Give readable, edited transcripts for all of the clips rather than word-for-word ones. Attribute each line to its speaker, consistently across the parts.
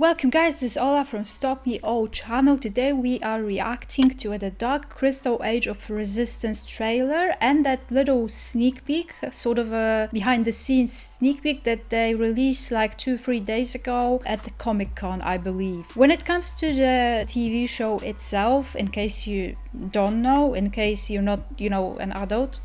Speaker 1: Welcome guys, this is Ola from Stop Me All channel. Today we are reacting to the Dark Crystal Age of Resistance trailer and that little sneak peek, sort of a behind the scenes sneak peek that they released like 2-3 days ago at the Comic-Con, I believe. When it comes to the TV show itself, in case you don't know, in case you're not, an adult,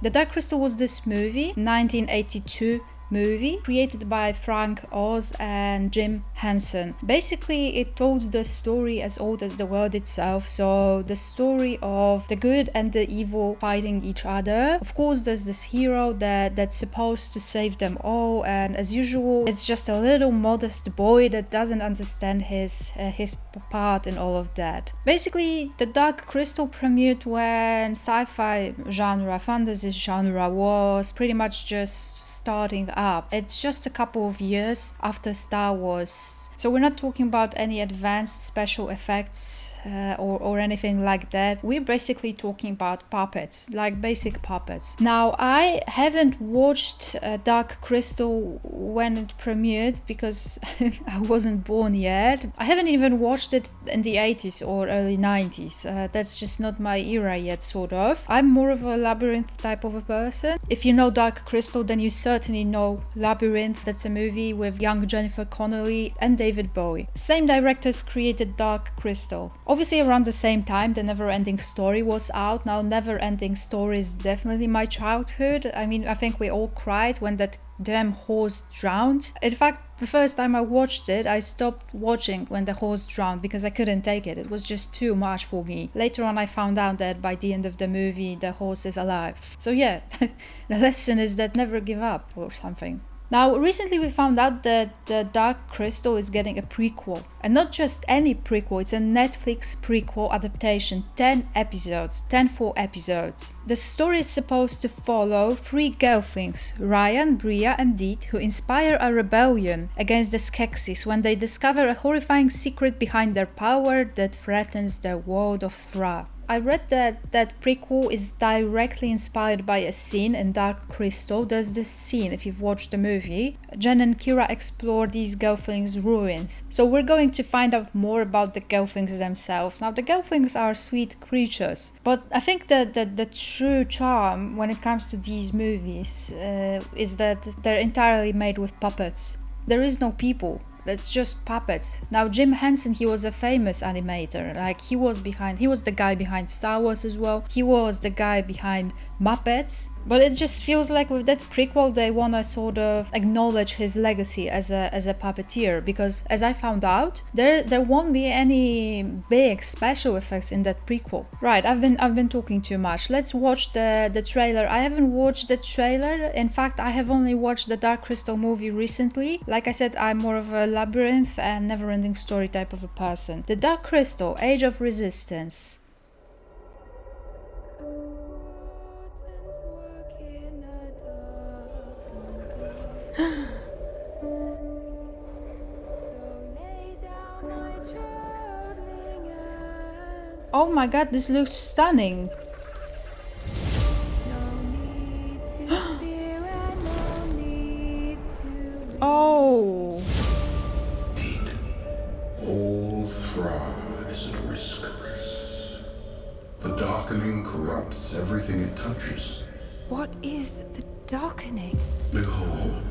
Speaker 1: The Dark Crystal was this movie, 1982 movie created by Frank Oz and Jim Henson. Basically, it told the story as old as the world itself, so the story of the good and the evil fighting each other. Of course, there's this hero that's supposed to save them all, and as usual, it's just a little modest boy that doesn't understand his part in all of that. Basically, the Dark Crystal premiered when sci-fi genre, fantasy genre was pretty much just starting up. It's just a couple of years after Star Wars, so we're not talking about any advanced special effects or anything like that. We're basically talking about puppets, like basic puppets. Now, I haven't watched Dark Crystal when it premiered because I wasn't born yet. I haven't even watched it in the 80s or early 90s. That's just not my era yet, sort of. I'm more of a Labyrinth type of a person. If you know Dark Crystal, then you certainly know Labyrinth. That's a movie with young Jennifer Connelly and David Bowie. Same directors created Dark Crystal. Obviously, around the same time, The Never-Ending Story was out. Now, Never-Ending Story is definitely my childhood. I mean, I think we all cried when that damn horse drowned. In fact, the first time I watched it, I stopped watching when the horse drowned because I couldn't take it. It was just too much for me. Later on, I found out that by the end of the movie, the horse is alive. So yeah, the lesson is that never give up or something. Now, recently we found out that the Dark Crystal is getting a prequel. And not just any prequel, it's a Netflix prequel adaptation, 10 episodes, 10 full episodes. The story is supposed to follow 3 girlfriends, Ryan, Bria and Deet, who inspire a rebellion against the Skeksis when they discover a horrifying secret behind their power that threatens the world of Thra. I read that prequel is directly inspired by a scene in Dark Crystal. There's this scene, if you've watched the movie, Jen and Kira explore these Gelflings' ruins. So we're going to find out more about the Gelflings themselves. Now, the Gelflings are sweet creatures, but I think that the true charm when it comes to these movies is that they're entirely made with puppets. There is no people. That's just puppets. Now, Jim Henson, he was a famous animator. Like, he was the guy behind Star Wars as well. He was the guy behind Muppets. But it just feels like with that prequel, they want to sort of acknowledge his legacy as a puppeteer. Because as I found out, there won't be any big special effects in that prequel. Right, I've been talking too much. Let's watch the trailer. I haven't watched the trailer. In fact, I have only watched the Dark Crystal movie recently. Like I said, I'm more of a Labyrinth and Never-Ending Story type of a person. The Dark Crystal, Age of Resistance. Oh my god, this looks stunning. Oh.
Speaker 2: All Thra is at risk. The darkening corrupts everything it touches.
Speaker 3: What is the darkening?
Speaker 2: Behold.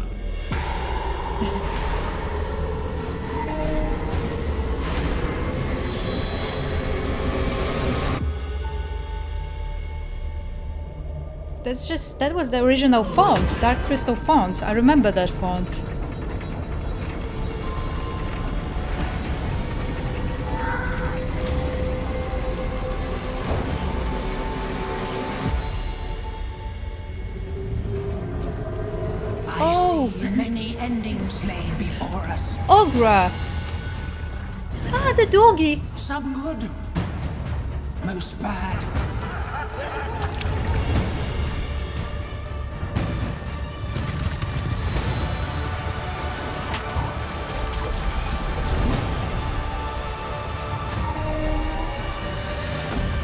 Speaker 1: That was the original font, Dark Crystal font. I remember that font. Oh!
Speaker 4: Many endings lay before us.
Speaker 1: Ogra! Ah, the doggy!
Speaker 4: Some good, most bad.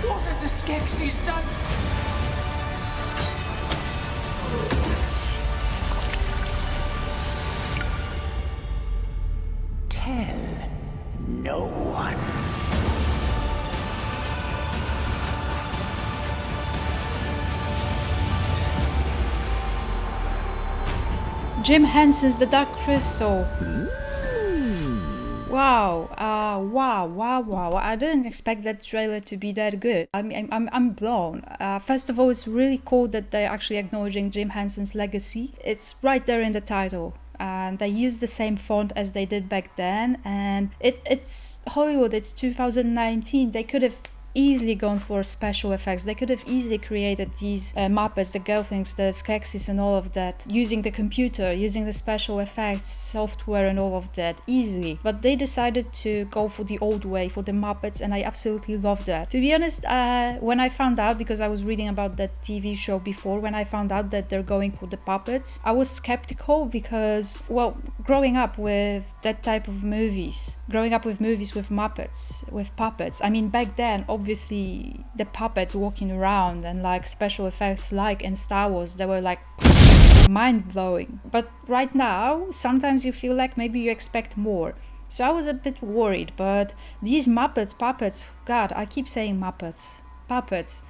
Speaker 4: What have the Skeksis done? Tell No one.
Speaker 1: Jim Henson's The Dark Crystal. Wow, wow. I didn't expect that trailer to be that good. I'm blown. First of all, it's really cool that they're actually acknowledging Jim Henson's legacy. It's right there in the title. And they use the same font as they did back then. And it's Hollywood, it's 2019. They could have easily gone for special effects. They could have easily created these Muppets, the Gelflings, the Skeksis and all of that, using the computer, using the special effects, software and all of that, easily. But they decided to go for the old way, for the Muppets, and I absolutely love that. To be honest, when I found out, because I was reading about that TV show before, when I found out that they're going for the puppets, I was skeptical because, well, growing up with that type of movies, growing up with movies with Muppets, with puppets, I mean, back then, obviously the puppets walking around and like special effects like in Star Wars, they were like mind-blowing. But right now sometimes you feel like maybe you expect more, so I was a bit worried. But these puppets, god, I keep saying puppets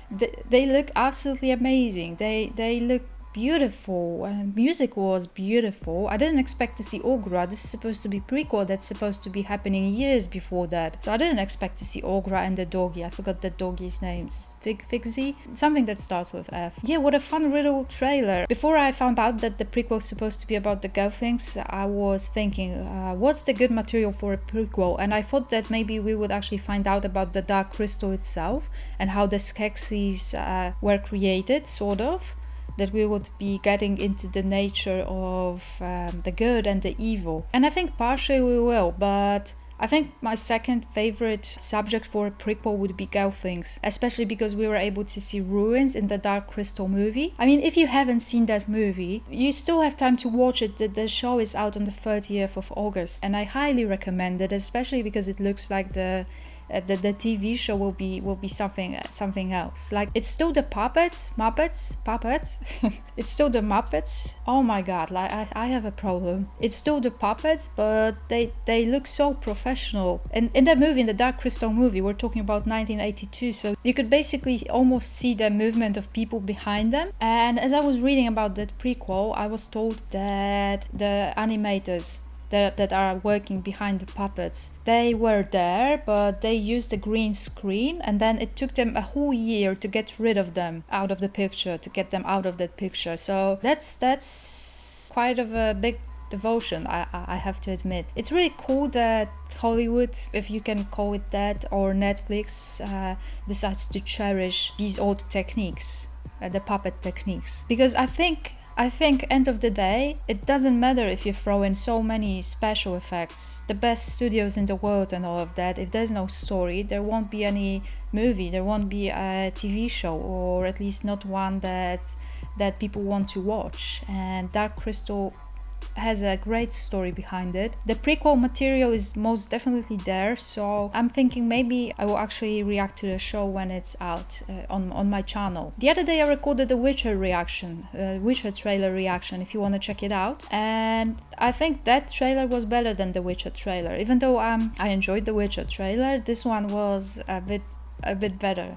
Speaker 1: they look absolutely amazing. They look beautiful, and music was beautiful. I didn't expect to see Ogra. This is supposed to be prequel that's supposed to be happening years before that, so I didn't expect to see Ogra and the doggy. I forgot the doggy's names. Figsy? Something that starts with F. Yeah, what a fun little trailer. Before I found out that the prequel is supposed to be about the Gelflings, I was thinking, what's the good material for a prequel? And I thought that maybe we would actually find out about the Dark Crystal itself and how the Skeksis were created, sort of. That we would be getting into the nature of the good and the evil. And I think partially we will, but I think my second favorite subject for a prequel would be Gelflings, especially because we were able to see ruins in the Dark Crystal movie. I mean, if you haven't seen that movie, you still have time to watch it. The show is out on the 30th of August, and I highly recommend it, especially because it looks like the TV show will be something else. Like, it's still the puppets. It's still the Muppets. Oh my god, like I have a problem. It's still the puppets, but they look so professional. And in that movie, in the Dark Crystal movie, we're talking about 1982, so you could basically almost see the movement of people behind them. And as I was reading about that prequel, I was told that the animators that are working behind the puppets, they were there, but they used a green screen, and then it took them a whole year to get rid of them out of the picture, to get them out of that picture. So that's quite of a big devotion, I have to admit. It's really cool that Hollywood, if you can call it that, or Netflix decides to cherish these old techniques, the puppet techniques, because I think end of the day, it doesn't matter if you throw in so many special effects, the best studios in the world and all of that. If there's no story, there won't be any movie, there won't be a TV show, or at least not one that people want to watch. And Dark Crystal has a great story behind it. The prequel material is most definitely there, so I'm thinking maybe I will actually react to the show when it's out on my channel. The other day I recorded a Witcher trailer reaction, if you want to check it out, and I think that trailer was better than the Witcher trailer. Even though I enjoyed the Witcher trailer, this one was a bit better.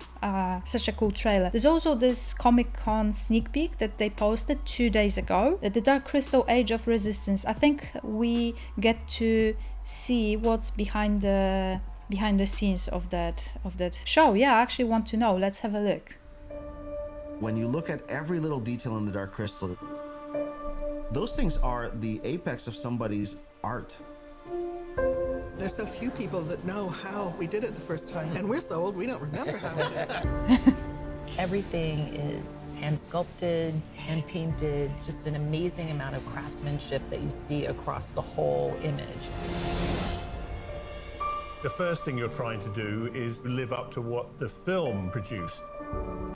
Speaker 1: Such a cool trailer. There's also this Comic-Con sneak peek that they posted 2 days ago, the Dark Crystal Age of Resistance. I think we get to see what's behind the scenes of that show. Yeah, I actually want to know. Let's have a look.
Speaker 5: When you look at every little detail in the Dark Crystal, those things are the apex of somebody's art.
Speaker 6: There's so few people that know how we did it the first time, and we're so old we don't remember how we did it.
Speaker 7: Everything is hand sculpted, hand painted, just an amazing amount of craftsmanship that you see across the whole image.
Speaker 8: The first thing you're trying to do is live up to what the film produced.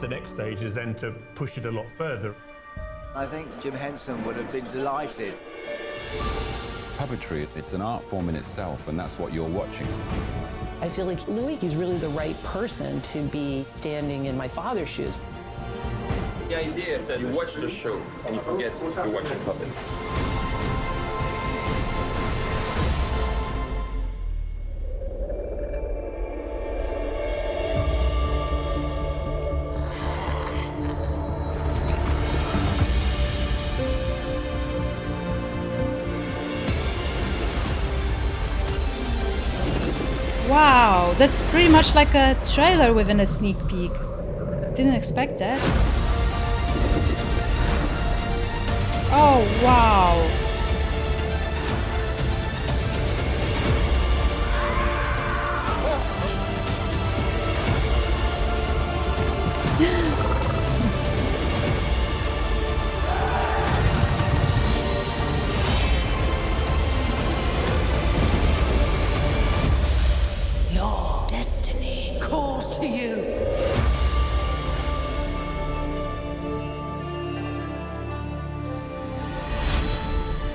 Speaker 8: The next stage is then to push it a lot further.
Speaker 9: I think Jim Henson would have been delighted.
Speaker 10: Puppetry, it's an art form in itself, and that's what you're watching.
Speaker 7: I feel like Louis is really the right person to be standing in my father's shoes.
Speaker 11: The idea is that you watch the show and you forget you're watching puppets.
Speaker 1: Wow, that's pretty much like a trailer within a sneak peek. Didn't expect that. Oh, wow.
Speaker 4: Your destiny calls to you.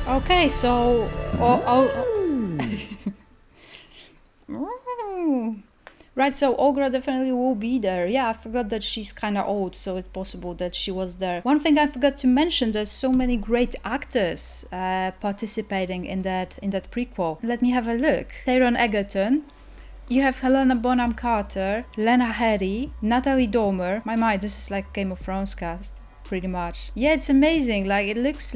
Speaker 1: Okay, so right, so Ogra definitely will be there. Yeah, I forgot that she's kind of old, so it's possible that she was there. One thing I forgot to mention, there's so many great actors participating in that prequel. Let me have a look. Taron Egerton. You have Helena Bonham Carter, Lena Headey, Natalie Dormer. My, this is like Game of Thrones cast, pretty much. Yeah, it's amazing. Like, it looks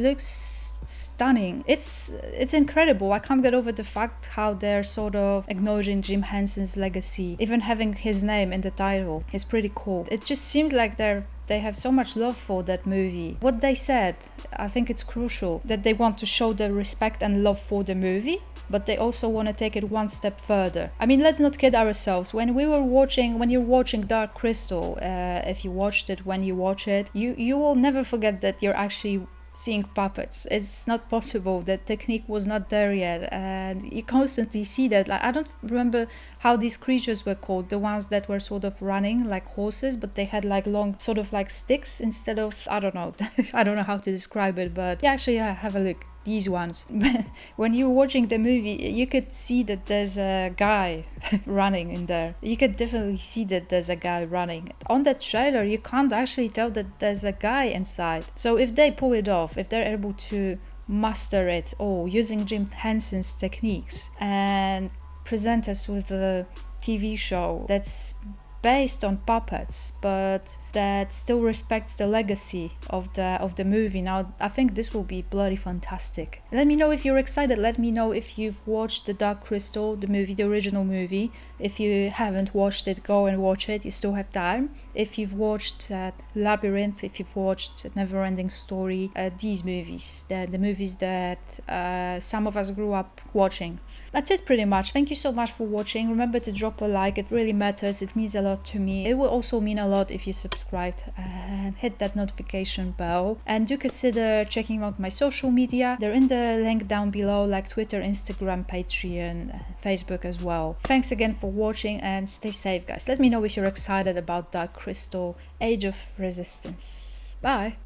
Speaker 1: stunning. It's incredible. I can't get over the fact how they're sort of acknowledging Jim Henson's legacy. Even having his name in the title is pretty cool. It just seems like they have so much love for that movie. What they said, I think it's crucial, that they want to show the respect and love for the movie, but they also want to take it one step further. I mean, let's not kid ourselves. When you're watching Dark Crystal, if you watched it, when you watch it, you will never forget that you're actually seeing puppets. It's not possible. That technique was not there yet, and you constantly see that. Like, I don't remember how these creatures were called, the ones that were sort of running like horses, but they had like long sort of like sticks instead of, I don't know I don't know how to describe it, but yeah, actually, have a look. These ones. When you're watching the movie, you could see that there's a guy running in there. You could definitely see that there's a guy running. On that trailer, you can't actually tell that there's a guy inside. So if they pull it off, if they're able to master it all using Jim Henson's techniques and present us with a TV show that's based on puppets, but that still respects the legacy of the movie. Now, I think this will be bloody fantastic. Let me know if you're excited. Let me know if you've watched The Dark Crystal, the movie, the original movie. If you haven't watched it, go and watch it. You still have time. If you've watched Labyrinth, if you've watched Neverending Story, these movies, the movies that some of us grew up watching. That's it pretty much. Thank you so much for watching. Remember to drop a like, it really matters. It means a lot to me. It will also mean a lot if you subscribed and hit that notification bell. And do consider checking out my social media. They're in the link down below, like Twitter, Instagram, Patreon, Facebook as well. Thanks again for watching and stay safe, guys. Let me know if you're excited about Dark Crystal Age of Resistance. Bye!